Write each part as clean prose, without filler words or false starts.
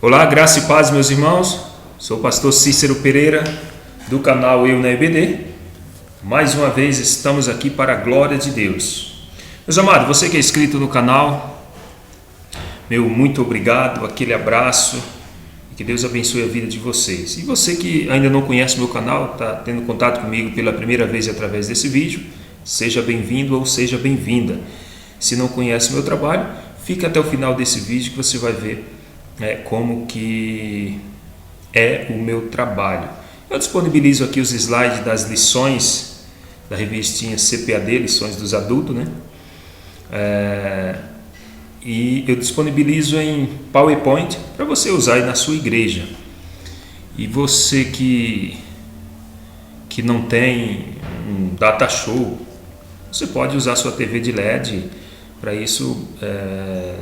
Olá, graça e paz, meus irmãos. Sou o pastor Cícero Pereira, do canal Eu na EBD. Mais uma vez estamos aqui para a glória de Deus. Meus amados, você que é inscrito no canal, meu muito obrigado, aquele abraço, e que Deus abençoe a vida de vocês. E você que ainda não conhece meu canal, está tendo contato comigo pela primeira vez através desse vídeo, seja bem-vindo ou seja bem-vinda. Se não conhece meu trabalho, fique até o final desse vídeo que você vai ver como que é o meu trabalho. Eu disponibilizo aqui os slides das lições da revistinha CPAD, lições dos adultos, né? E eu disponibilizo em PowerPoint para você usar aí na sua igreja. E você que não tem um data show, você pode usar sua TV de LED. Para isso,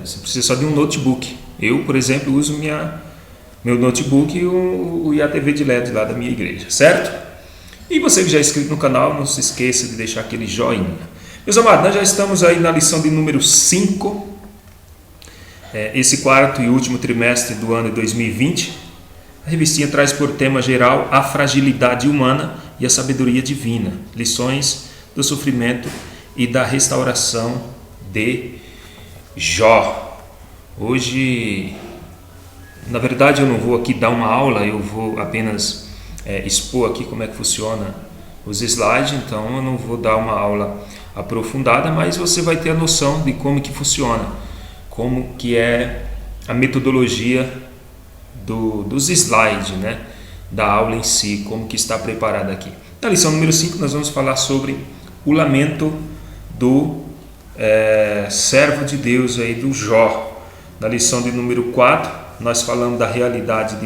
você precisa só de um notebook. Eu, por exemplo, uso meu notebook e a TV de LED lá da minha igreja, certo? E você que já é inscrito no canal, não se esqueça de deixar aquele joinha. Meus amados, nós já estamos aí na lição de número 5, esse quarto e último trimestre do ano de 2020. A revistinha traz por tema geral a fragilidade humana e a sabedoria divina, lições do sofrimento e da restauração de Jó. Hoje, na verdade, eu não vou aqui dar uma aula, eu vou apenas expor aqui como é que funciona os slides, então eu não vou dar uma aula aprofundada, mas você vai ter a noção de como que funciona, como que é a metodologia dos slides, né? Da aula em si, como que está preparada aqui. Na lição número 5 nós vamos falar sobre o lamento do servo de Deus aí, do Jó. Na lição de número 4 nós falamos da realidade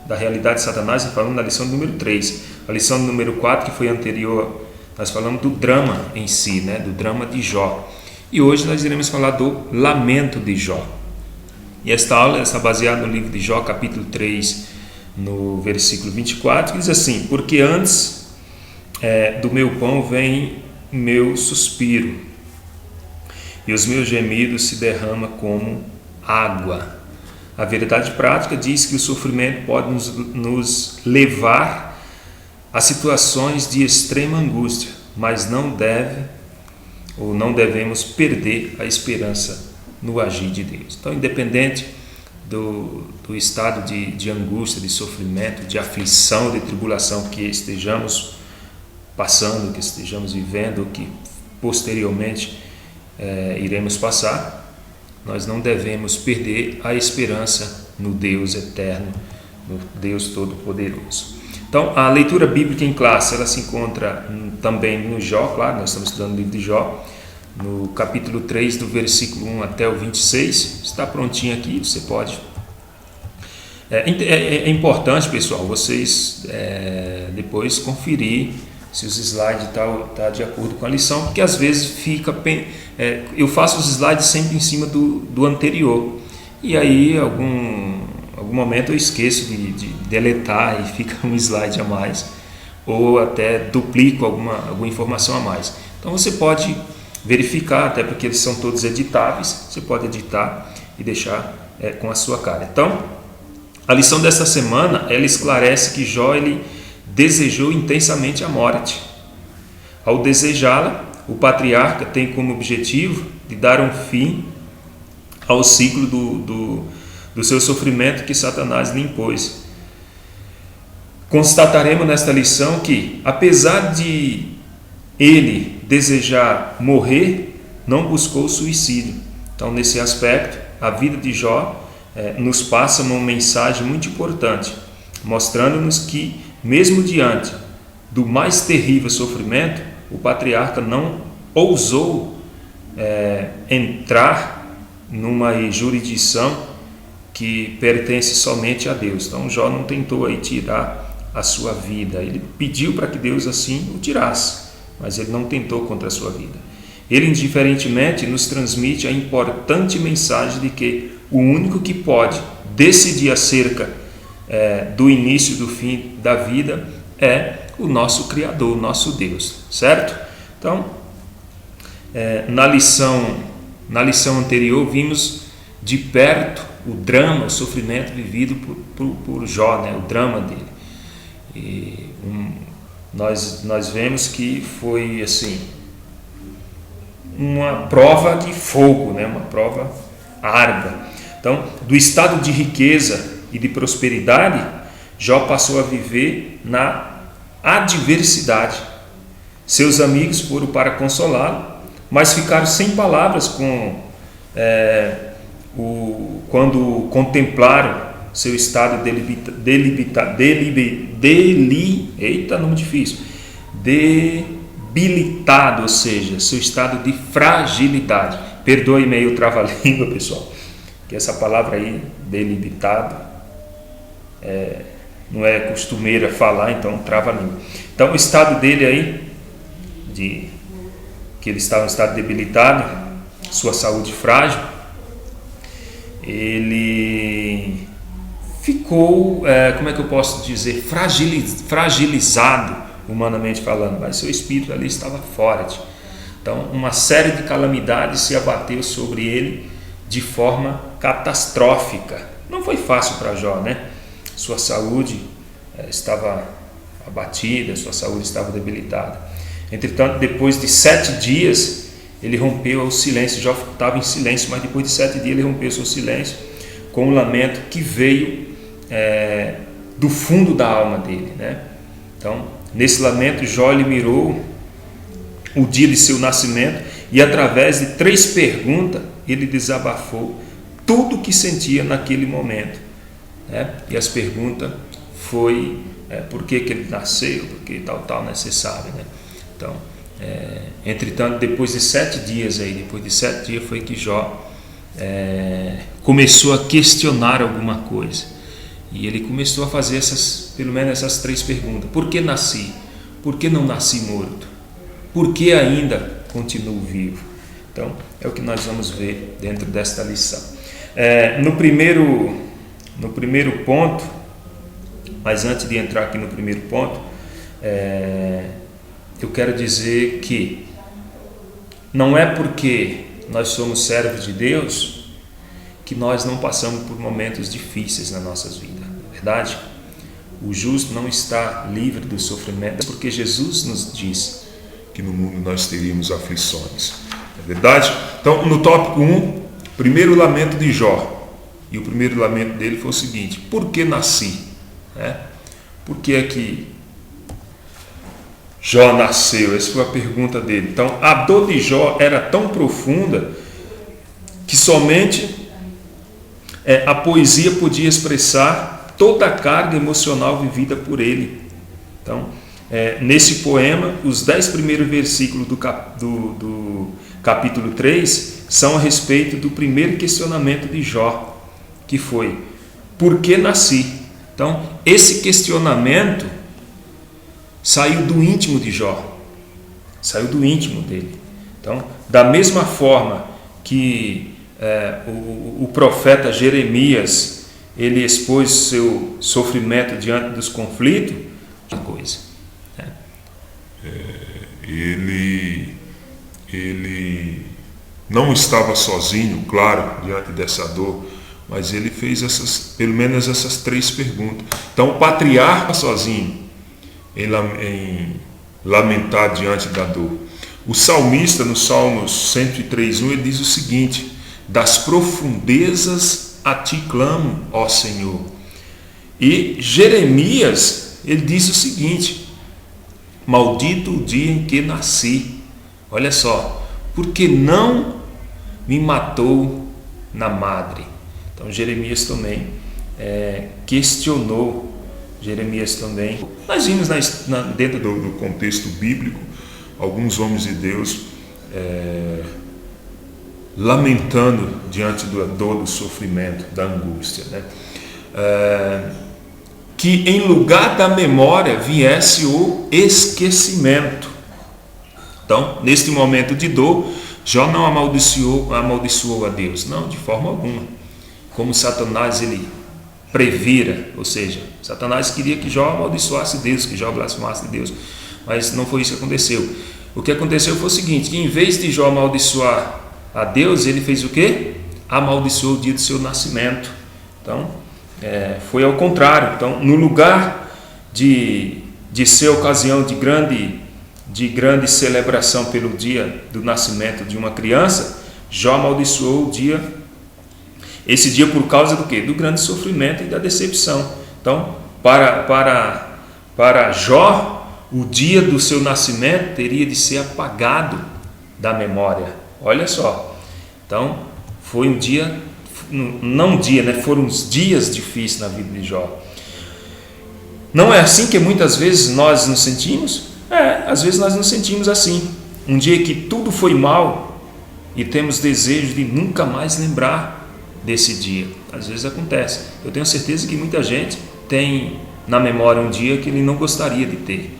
da realidade de Satanás, e falamos na lição de número 3. A lição de número 4, que foi anterior, nós falamos do drama em si, né? Do drama de Jó. E hoje nós iremos falar do lamento de Jó. E esta aula está baseada no livro de Jó, capítulo 3, no versículo 24, que diz assim: porque antes do meu pão vem meu suspiro, e os meus gemidos se derramam como água. A verdade prática diz que o sofrimento pode nos levar a situações de extrema angústia, mas não devemos perder a esperança no agir de Deus. Então, independente do estado de angústia, de sofrimento, de aflição, de tribulação que estejamos passando, que estejamos vivendo, que posteriormente iremos passar, nós não devemos perder a esperança no Deus eterno, no Deus Todo-Poderoso. Então, a leitura bíblica em classe, ela se encontra também no Jó, claro, nós estamos estudando o livro de Jó, no capítulo 3, do versículo 1 até o 26, está prontinho aqui, você pode. É importante, pessoal, vocês depois conferir se os slides tá de acordo com a lição, porque às vezes eu faço os slides sempre em cima do anterior, e aí algum momento eu esqueço de deletar e fica um slide a mais, ou até duplico alguma informação a mais. Então você pode verificar, até porque eles são todos editáveis, você pode editar e deixar com a sua cara. Então, a lição desta semana, ela esclarece que Jó, ele desejou intensamente a morte. Ao desejá-la, o patriarca tem como objetivo de dar um fim ao ciclo do seu sofrimento que Satanás lhe impôs. Constataremos nesta lição que, apesar de ele desejar morrer, não buscou o suicídio. Então, nesse aspecto, a vida de Jó nos passa uma mensagem muito importante, mostrando-nos que, mesmo diante do mais terrível sofrimento, o patriarca não ousou entrar numa jurisdição que pertence somente a Deus. Então, Jó não tentou aí tirar a sua vida. Ele pediu para que Deus assim o tirasse, mas ele não tentou contra a sua vida. Ele, indiferentemente, nos transmite a importante mensagem de que o único que pode decidir acerca do início e do fim da vida é o nosso Criador, o nosso Deus, certo? Então, na lição anterior vimos de perto o drama, o sofrimento vivido por Jó, né? O drama dele. E nós vemos que foi assim uma prova de fogo, né? Uma prova árdua. Então, do estado de riqueza e de prosperidade, Jó passou a viver na adversidade. Seus amigos foram para consolá-lo, mas ficaram sem palavras quando contemplaram seu estado debilitado, ou seja, seu estado de fragilidade. Perdoe-me aí o trava-língua, pessoal, que essa palavra aí, debilitado, não é costumeira falar, então trava-língua. Então o estado dele aí, que ele estava em estado debilitado, sua saúde frágil, ele ficou, como é que eu posso dizer, fragilizado, humanamente falando, mas seu espírito ali estava forte. Então uma série de calamidades se abateu sobre ele de forma catastrófica. Não foi fácil para Jó, né? Sua saúde estava abatida, sua saúde estava debilitada. Entretanto, depois de 7 dias, ele rompeu o silêncio. Jó estava em silêncio, mas depois de 7 dias ele rompeu seu silêncio com um lamento que veio do fundo da alma dele, né? Então, nesse lamento, Jó ele mirou o dia de seu nascimento e, através de 3 perguntas, ele desabafou tudo o que sentia naquele momento, né? E as perguntas foi por que ele nasceu, por que tal, necessário, né? Então, entretanto, depois de 7 dias foi que Jó começou a questionar alguma coisa, e ele começou a fazer pelo menos essas 3 perguntas: por que nasci? Por que não nasci morto? Por que ainda continuo vivo? Então, é o que nós vamos ver dentro desta lição. No primeiro ponto, mas antes de entrar aqui no primeiro ponto, eu quero dizer que não é porque nós somos servos de Deus que nós não passamos por momentos difíceis nas nossas vidas, não é verdade? O justo não está livre do sofrimento, porque Jesus nos diz que no mundo nós teríamos aflições, não é verdade? Então, no tópico 1, primeiro lamento de Jó, e o primeiro lamento dele foi o seguinte: por que nasci? Por que é que Jó nasceu? Essa foi a pergunta dele. Então, a dor de Jó era tão profunda que somente a poesia podia expressar toda a carga emocional vivida por ele. Então, nesse poema, os 10 primeiros versículos do capítulo 3 são a respeito do primeiro questionamento de Jó, que foi: por que nasci? Então, esse questionamento saiu do íntimo de Jó, saiu do íntimo dele. Então, da mesma forma que o profeta Jeremias, ele expôs seu sofrimento diante dos conflitos, uma coisa, né? Ele não estava sozinho, claro, diante dessa dor, mas ele fez pelo menos essas 3 perguntas. Então, o patriarca sozinho em lamentar diante da dor. O salmista, no Salmos 103:1, ele diz o seguinte: das profundezas a ti clamo, ó Senhor. E Jeremias, ele diz o seguinte: maldito o dia em que nasci. Olha só, porque não me matou na madre. Então Jeremias também questionou. Jeremias também. Nós vimos dentro do contexto bíblico alguns homens de Deus lamentando diante da dor, do sofrimento, da angústia, né? Que em lugar da memória viesse o esquecimento. Então, neste momento de dor, Jó não amaldiçoou a Deus, não, de forma alguma. Como Satanás ele previra, ou seja, Satanás queria que Jó amaldiçoasse Deus, que Jó blasfemasse de Deus, mas não foi isso que aconteceu. O que aconteceu foi o seguinte: que em vez de Jó amaldiçoar a Deus, ele fez o quê? amaldiçoou o dia do seu nascimento. Então, foi ao contrário. Então, no lugar de ser ocasião de grande celebração pelo dia do nascimento de uma criança, Jó amaldiçoou esse dia por causa do quê? Do grande sofrimento e da decepção. Então, para Jó, o dia do seu nascimento teria de ser apagado da memória. Olha só. Então, foi um dia, não um dia, né? Foram uns dias difíceis na vida de Jó. Não é assim que muitas vezes nós nos sentimos? Às vezes nós nos sentimos assim. Um dia que tudo foi mal e temos desejo de nunca mais lembrar desse dia. Às vezes acontece. Eu tenho certeza que muita gente tem na memória um dia que ele não gostaria de ter.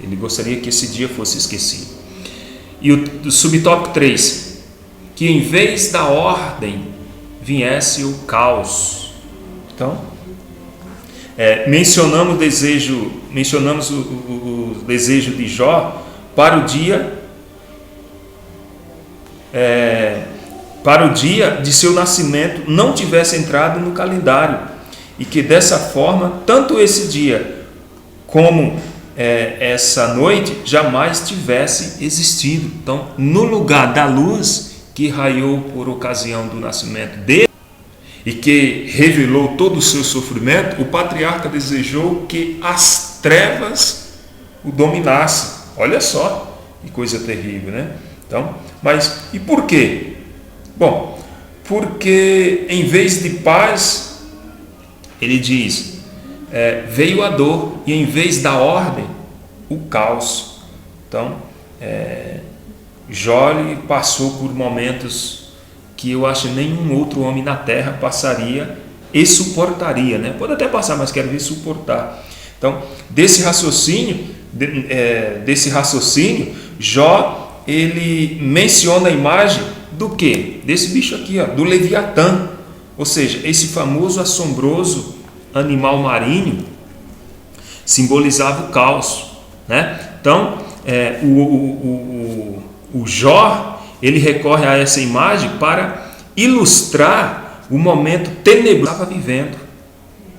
Ele gostaria que esse dia fosse esquecido. E o subtópico 3, que em vez da ordem viesse o caos. Então, mencionamos o desejo de Jó para o dia de seu nascimento não tivesse entrado no calendário, e que dessa forma tanto esse dia como essa noite jamais tivesse existido. Então, no lugar da luz que raiou por ocasião do nascimento dele e que revelou todo o seu sofrimento, o patriarca desejou que as trevas o dominassem. Olha só que coisa terrível, né? Então, mas e por quê? Bom, porque em vez de paz, ele diz, veio a dor, e em vez da ordem, o caos. Então, Jó passou por momentos que eu acho que nenhum outro homem na terra passaria e suportaria, né? Pode até passar, mas quero ver suportar. Então, desse raciocínio, Jó, ele menciona a imagem do quê? Desse bicho aqui, do Leviatã, ou seja, esse famoso assombroso animal marinho simbolizava o caos, né? Então, o Jó, ele recorre a essa imagem para ilustrar o momento tenebroso que estava vivendo.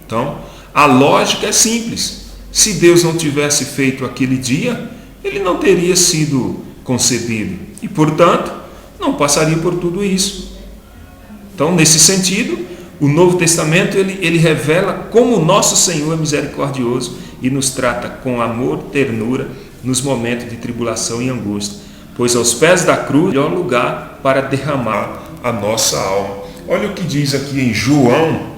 Então, a lógica é simples. Se Deus não tivesse feito aquele dia, ele não teria sido concebido e, portanto, não passaria por tudo isso. Então, nesse sentido, o Novo Testamento ele revela como o nosso Senhor é misericordioso e nos trata com amor, ternura nos momentos de tribulação e angústia, pois aos pés da cruz é o melhor lugar para derramar a nossa alma. Olha o que diz aqui em João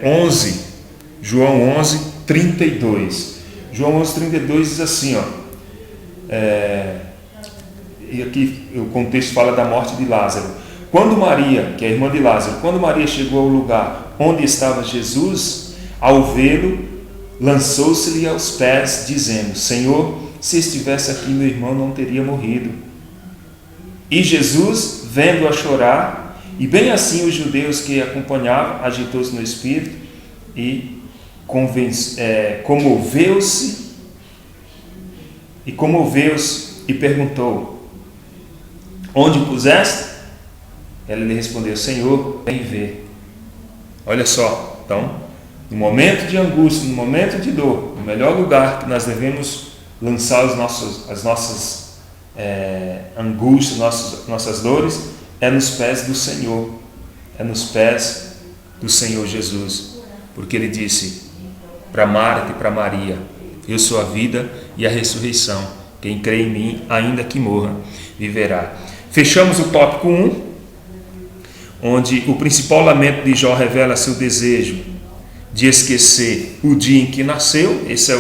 11:32. João 11:32 diz assim, e aqui o contexto fala da morte de Lázaro. Quando Maria, que é a irmã de Lázaro, quando Maria chegou ao lugar onde estava Jesus, ao vê-lo, lançou-se-lhe aos pés, dizendo: Senhor, se estivesse aqui, meu irmão não teria morrido. E Jesus, vendo-a chorar, e bem assim os judeus que a acompanhavam, agitou-se no espírito e comoveu-se e perguntou: onde o puseste? Ela lhe respondeu: Senhor, vem ver. Olha só, então, no momento de angústia, no momento de dor, o melhor lugar que nós devemos lançar as nossas angústias, nossas dores, é nos pés do Senhor, é nos pés do Senhor Jesus, porque Ele disse para Marta e para Maria: eu sou a vida e a ressurreição, quem crê em mim, ainda que morra, viverá. Fechamos o tópico 1, onde o principal lamento de Jó revela seu desejo de esquecer o dia em que nasceu. Esse é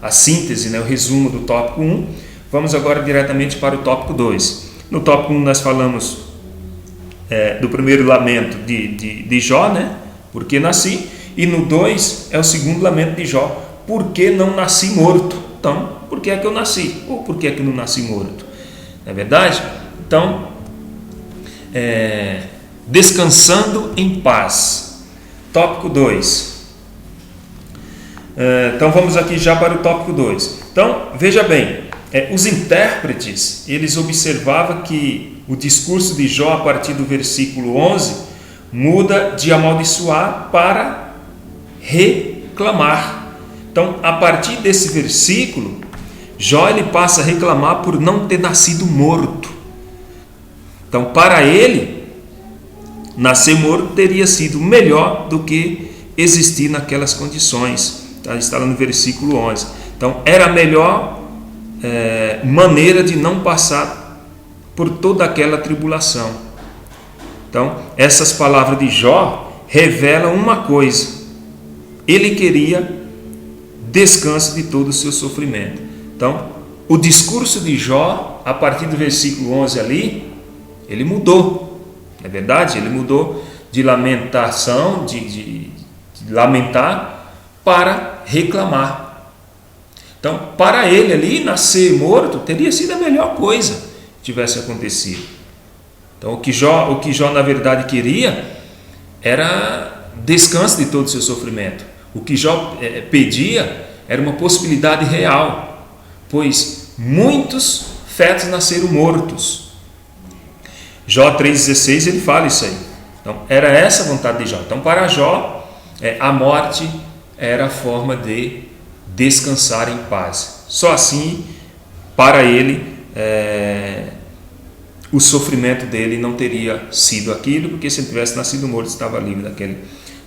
a síntese, o resumo do tópico 1. Vamos agora diretamente para o tópico 2. No tópico 1 nós falamos do primeiro lamento de Jó, porque nasci, e no 2 é o segundo lamento de Jó: por que não nasci morto? Então, por que é que eu nasci? Ou por que é que não nasci morto? Não é verdade? Então, descansando em paz. Tópico 2. Então vamos aqui já para o tópico 2. Então, veja bem, os intérpretes, eles observavam que o discurso de Jó, a partir do versículo 11, muda de amaldiçoar para reclamar. Então, a partir desse versículo, Jó ele passa a reclamar por não ter nascido morto. Então, para ele, nascer morto teria sido melhor do que existir naquelas condições. Está lá no versículo 11. Então, era a melhor maneira de não passar por toda aquela tribulação. Então, essas palavras de Jó revelam uma coisa: ele queria descanso de todo o seu sofrimento. Então, o discurso de Jó, a partir do versículo 11 ali, ele mudou, não é verdade? Ele mudou de lamentação, de lamentar, para reclamar. Então, para ele ali, nascer morto teria sido a melhor coisa que tivesse acontecido. Então, o que Jó na verdade queria era descanso de todo o seu sofrimento. O que Jó pedia era uma possibilidade real, pois muitos fetos nasceram mortos. Jó 3,16 ele fala isso aí. Então, era essa a vontade de Jó. Então, para Jó, a morte era a forma de descansar em paz. Só assim, para ele, o sofrimento dele não teria sido aquilo, porque se ele tivesse nascido morto, estava livre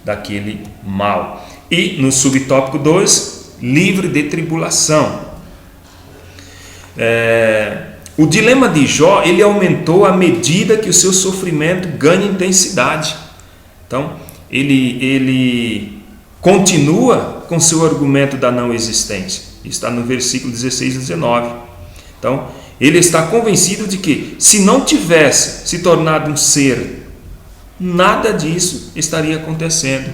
daquele mal. E no subtópico 2, livre de tribulação. O dilema de Jó, ele aumentou à medida que o seu sofrimento ganha intensidade. Então, ele continua com seu argumento da não existência. Está no versículo 16 e 19. Então, ele está convencido de que, se não tivesse se tornado um ser, nada disso estaria acontecendo.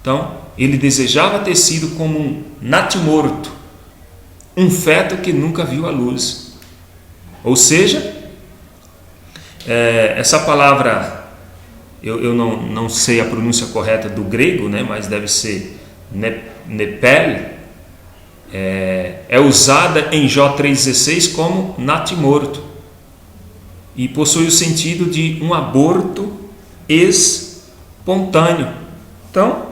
Então, ele desejava ter sido como um natimorto, um feto que nunca viu a luz. Ou seja, essa palavra, eu não sei a pronúncia correta do grego, né, mas deve ser nepel, é usada em Jó 3,16 como natimorto e possui o sentido de um aborto espontâneo. Então,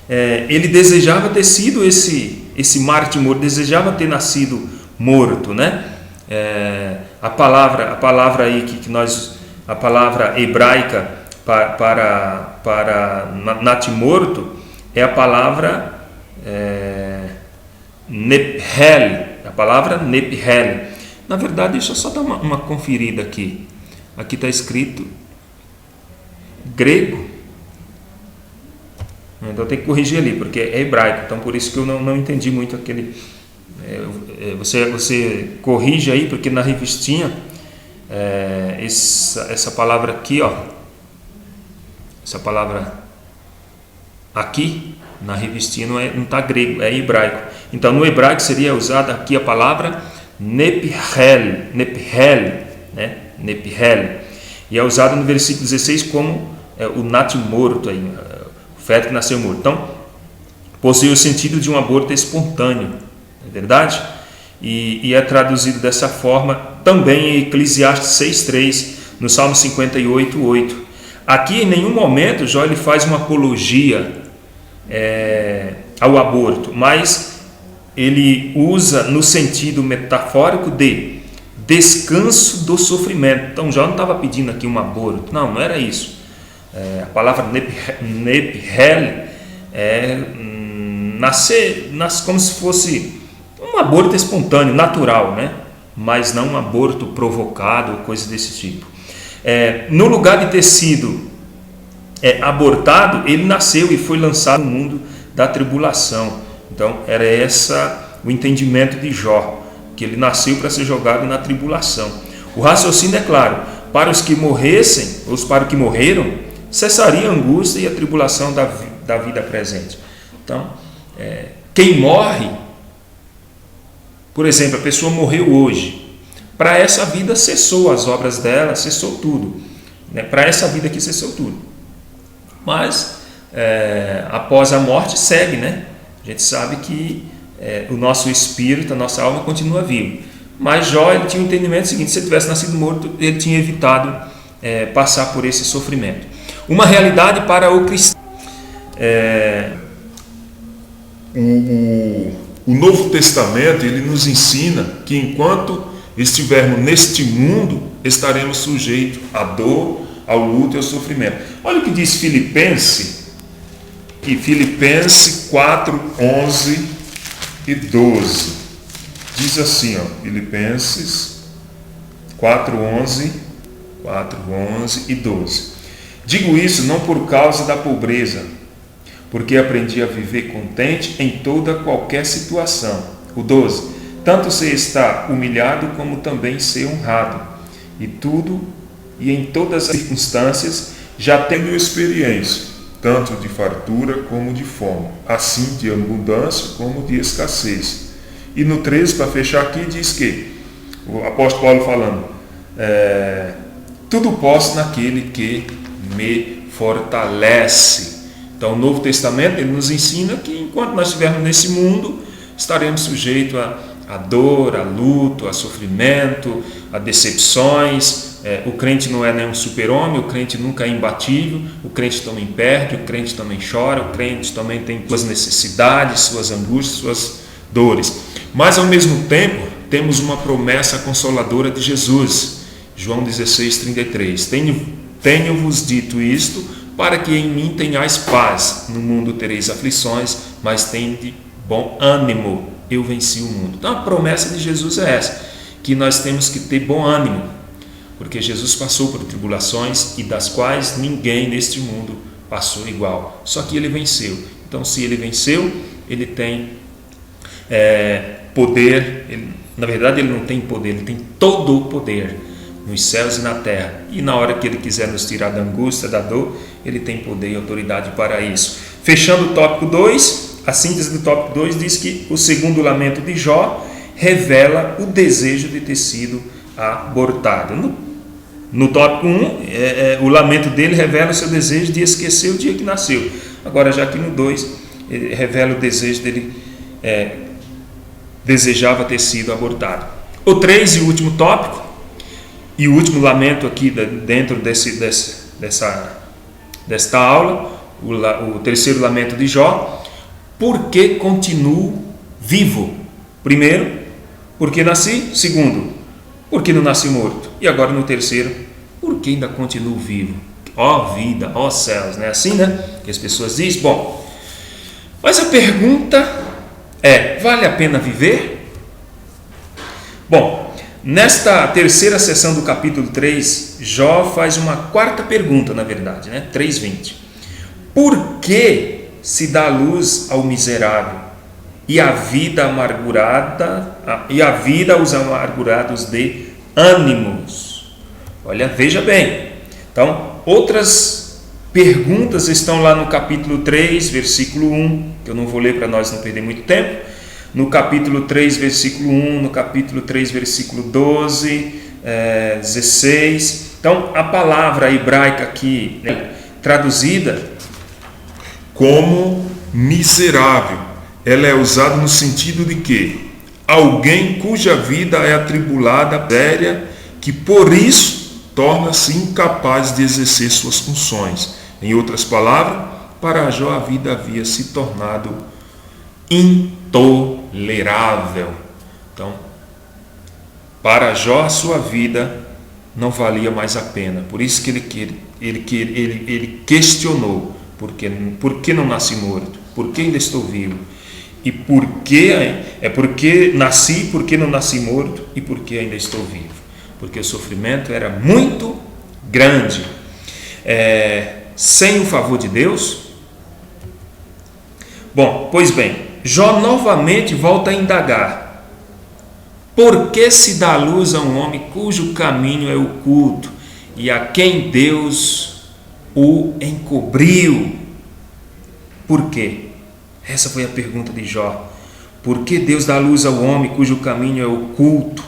ele desejava ter sido esse mártir morto, desejava ter nascido morto, né? A palavra aí a palavra hebraica para natimorto é a palavra nephel, a palavra nephel. Na verdade, deixa eu só dar uma conferida aqui. Aqui está escrito grego, então tem que corrigir ali, porque é hebraico, então por isso que eu não entendi muito aquele. Você corrige aí, porque na revistinha essa palavra aqui, ó, essa palavra aqui na revistinha não está grego, é hebraico. Então no hebraico seria usada aqui a palavra nephel, né? Nephel, e é usada no versículo 16 como o natimorto, aí, o feto que nasceu morto. Então possui o sentido de um aborto espontâneo, não é verdade? E é traduzido dessa forma também em Eclesiastes 6,3, no Salmo 58,8. Aqui em nenhum momento Jó ele faz uma apologia ao aborto, mas ele usa no sentido metafórico de descanso do sofrimento. Então Jó não estava pedindo aqui um aborto, não era isso. A palavra nephel nasce como se fosse um aborto espontâneo, natural, né? Mas não um aborto provocado ou coisa desse tipo. No lugar de ter sido abortado, ele nasceu e foi lançado no mundo da tribulação. Então era o entendimento de Jó, que ele nasceu para ser jogado na tribulação. O raciocínio é claro: para os que morressem, ou para os que morreram, cessaria a angústia e a tribulação da vida presente. Então, quem morre, por exemplo, a pessoa morreu hoje, para essa vida cessou as obras dela, cessou tudo, né? Para essa vida aqui cessou tudo, mas após a morte segue, né? A gente sabe que o nosso espírito, a nossa alma continua viva. Mas Jó, ele tinha o entendimento seguinte: se ele tivesse nascido morto, ele tinha evitado passar por esse sofrimento. Uma realidade para o cristão. O Novo Testamento, ele nos ensina que enquanto estivermos neste mundo, estaremos sujeitos à dor, ao luto e ao sofrimento. Olha o que diz Filipenses 4, 11 e 12. Diz assim, Filipenses 4, 11 e 12. Digo isso não por causa da pobreza, porque aprendi a viver contente em toda qualquer situação. O 12. Tanto ser estar humilhado como também ser honrado. E em todas as circunstâncias já tenho experiência, tanto de fartura como de fome, assim de abundância como de escassez. E no 13, para fechar aqui, diz que, o apóstolo Paulo falando, tudo posso naquele que me fortalece. Então, o Novo Testamento, ele nos ensina que enquanto nós estivermos nesse mundo, estaremos sujeitos a dor, a luto, a sofrimento, a decepções. O crente não é nenhum super-homem, o crente nunca é imbatível, o crente também perde, o crente também chora, o crente também tem suas necessidades, suas angústias, suas dores. Mas, ao mesmo tempo, temos uma promessa consoladora de Jesus. João 16:33. Tenho-vos dito isto, para que em mim tenhais paz. No mundo tereis aflições, mas tende bom ânimo. Eu venci o mundo. Então, a promessa de Jesus é essa, que nós temos que ter bom ânimo, porque Jesus passou por tribulações e das quais ninguém neste mundo passou igual. Só que ele venceu. Então, se ele venceu, ele tem poder. Na verdade, ele não tem poder, ele tem todo o poder nos céus e na terra. E na hora que ele quiser nos tirar da angústia, da dor, ele tem poder e autoridade para isso. Fechando o tópico 2, a síntese do tópico 2 diz que o segundo lamento de Jó revela o desejo de ter sido abortado. No tópico 1, o lamento dele revela o seu desejo de esquecer o dia que nasceu. Agora, já aqui no 2, ele revela o desejo dele, desejava ter sido abortado. O 3 e o último tópico, e o último lamento aqui dentro desta aula, o terceiro lamento de Jó: por que continuo vivo? Primeiro, porque nasci. Segundo, porque não nasci morto. E agora no terceiro, porque ainda continuo vivo. Ó vida, ó céus, não é assim, né? Que as pessoas dizem. Bom, mas a pergunta vale a pena viver? Bom, nesta terceira sessão do capítulo 3, Jó faz uma quarta pergunta, na verdade, né? 3:20. Por que se dá luz ao miserável e a vida aos amargurados de ânimos? Olha, veja bem. Então, outras perguntas estão lá no capítulo 3, versículo 1, que eu não vou ler para nós não perder muito tempo. No capítulo 3, versículo 1, no capítulo 3, versículo 12, 16. Então, a palavra hebraica aqui, traduzida como miserável, ela é usada no sentido de que alguém cuja vida é atribulada, miséria, que por isso torna-se incapaz de exercer suas funções. Em outras palavras, para Jó a vida havia se tornado intolerável. Então, para Jó a sua vida não valia mais a pena. Por isso que ele questionou: por que não nasci morto? Por que ainda estou vivo? E porque nasci, por que não nasci morto? E por que ainda estou vivo? Porque o sofrimento era muito grande. Sem o favor de Deus? Bom, pois bem, Jó novamente volta a indagar: por que se dá luz a um homem cujo caminho é oculto e a quem Deus o encobriu? Por quê? Essa foi a pergunta de Jó. Por que Deus dá luz ao homem cujo caminho é oculto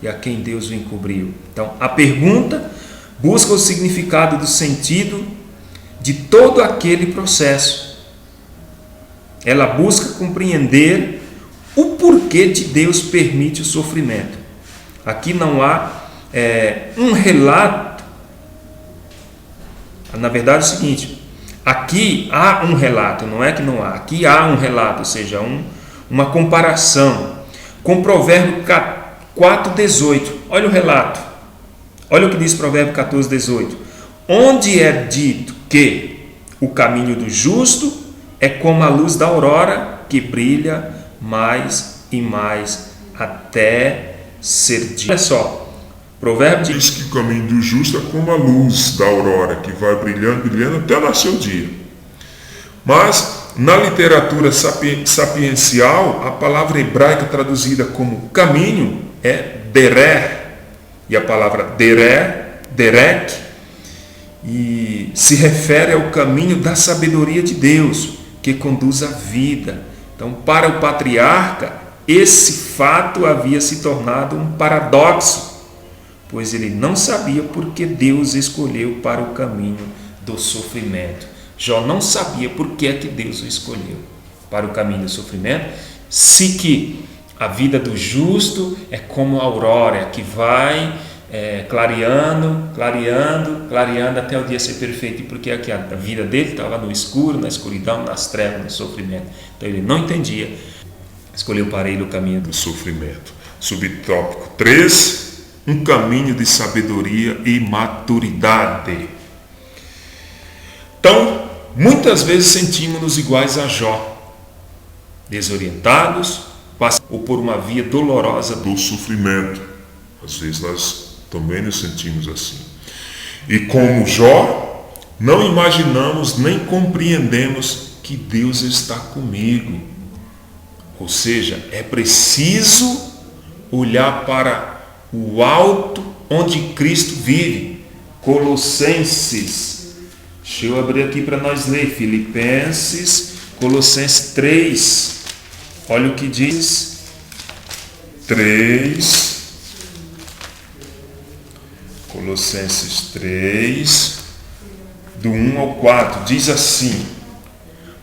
e a quem Deus o encobriu? Então, a pergunta busca o significado do sentido de todo aquele processo. Ela busca compreender porquê de Deus permite o sofrimento. Aqui não há um relato. Na verdade é o seguinte, aqui há um relato, não é que não há, aqui há um relato, ou seja, uma comparação com Provérbio 4:18. Olha o relato, olha o que diz Provérbio 14:18. Onde é dito que o caminho do justo é como a luz da aurora que brilha mais e mais até ser dia. Olha só, Provérbio diz que o caminho do justo é como a luz da aurora, que vai brilhando, brilhando até nascer o dia. Mas, na literatura sapiencial, a palavra hebraica traduzida como caminho é derer. E a palavra derek, e se refere ao caminho da sabedoria de Deus, que conduz à vida. Então, para o patriarca, esse fato havia se tornado um paradoxo, pois ele não sabia por que Deus escolheu para o caminho do sofrimento. Jó não sabia por que é que Deus o escolheu para o caminho do sofrimento, se que a vida do justo é como a aurora, que vai clareando até o dia ser perfeito, porque aqui a vida dele estava no escuro, na escuridão, nas trevas, no sofrimento. Então ele não entendia, escolheu para ele o caminho do sofrimento. Subtópico 3, um caminho de sabedoria e maturidade. Então, muitas vezes sentimos-nos iguais a Jó, desorientados, ou por uma via dolorosa do sofrimento. Às vezes nós também nos sentimos assim. E como Jó, não imaginamos nem compreendemos que Deus está comigo. Ou seja, é preciso olhar para o alto onde Cristo vive. Colossenses, deixa eu abrir aqui para nós ler, Filipenses, Colossenses 3, olha o que diz, 3, Colossenses 3, do 1 ao 4, diz assim: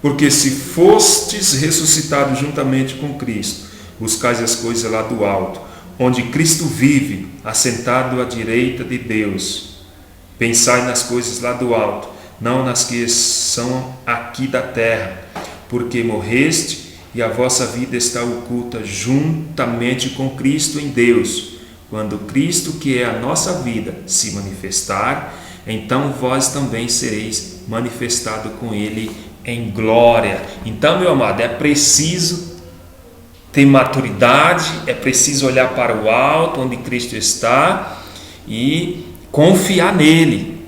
porque se fostes ressuscitados juntamente com Cristo, buscais as coisas lá do alto, onde Cristo vive, assentado à direita de Deus. Pensai nas coisas lá do alto, não nas que são aqui da terra, porque morreste e a vossa vida está oculta juntamente com Cristo em Deus. Quando Cristo, que é a nossa vida, se manifestar, então vós também sereis manifestado com Ele em glória. Então, meu amado, é preciso ter maturidade, é preciso olhar para o alto, onde Cristo está, e confiar nele.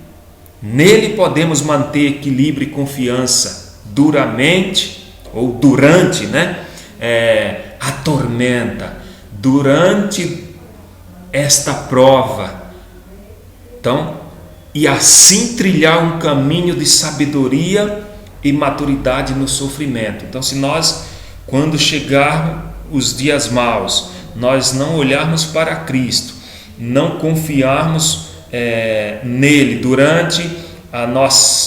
Nele podemos manter equilíbrio e confiança duramente, ou durante, a tormenta, durante esta prova. Então, e assim trilhar um caminho de sabedoria e maturidade no sofrimento. Então, se nós, quando chegar os dias maus, nós não olharmos para Cristo, não confiarmos nele durante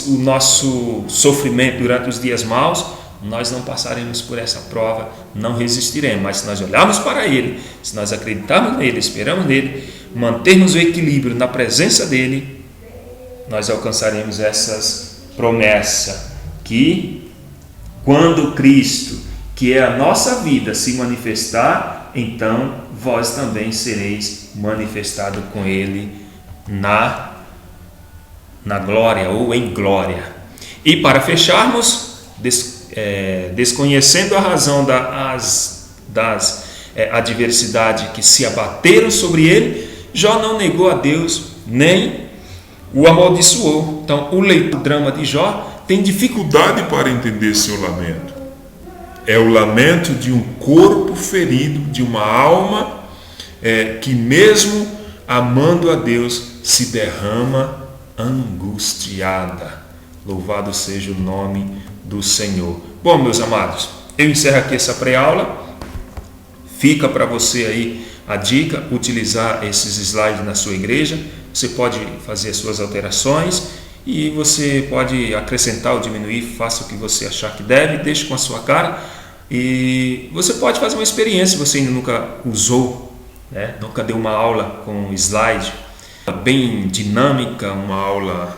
o nosso sofrimento, durante os dias maus, nós não passaremos por essa prova, não resistiremos. Mas se nós olharmos para Ele, se nós acreditarmos nele, esperamos nele, mantermos o equilíbrio na presença dele, nós alcançaremos essas promessas, que quando Cristo, que é a nossa vida, se manifestar, então vós também sereis manifestado com Ele na glória ou em glória. E para fecharmos, desconhecendo a razão das adversidades que se abateram sobre ele, Jó não negou a Deus nem o amaldiçoou. Então, o leitor do drama de Jó tem dificuldade para entender seu lamento. É o lamento de um corpo ferido, de uma alma que mesmo amando a Deus se derrama angustiada. Louvado seja o nome do Senhor. Bom, meus amados, eu encerro aqui essa pré-aula. Fica para você aí a dica, utilizar esses slides na sua igreja. Você pode fazer as suas alterações e você pode acrescentar ou diminuir, faça o que você achar que deve, deixe com a sua cara. E você pode fazer uma experiência se você ainda nunca usou, né? Nunca deu uma aula com slide bem dinâmica, uma aula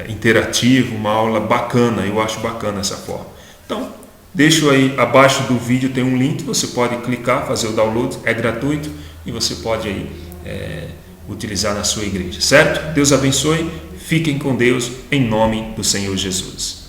interativa, uma aula bacana. Eu acho bacana essa forma. Então, deixo aí abaixo do vídeo, tem um link, você pode clicar, fazer o download, é gratuito e você pode aí utilizar na sua igreja, certo? Deus abençoe, fiquem com Deus em nome do Senhor Jesus.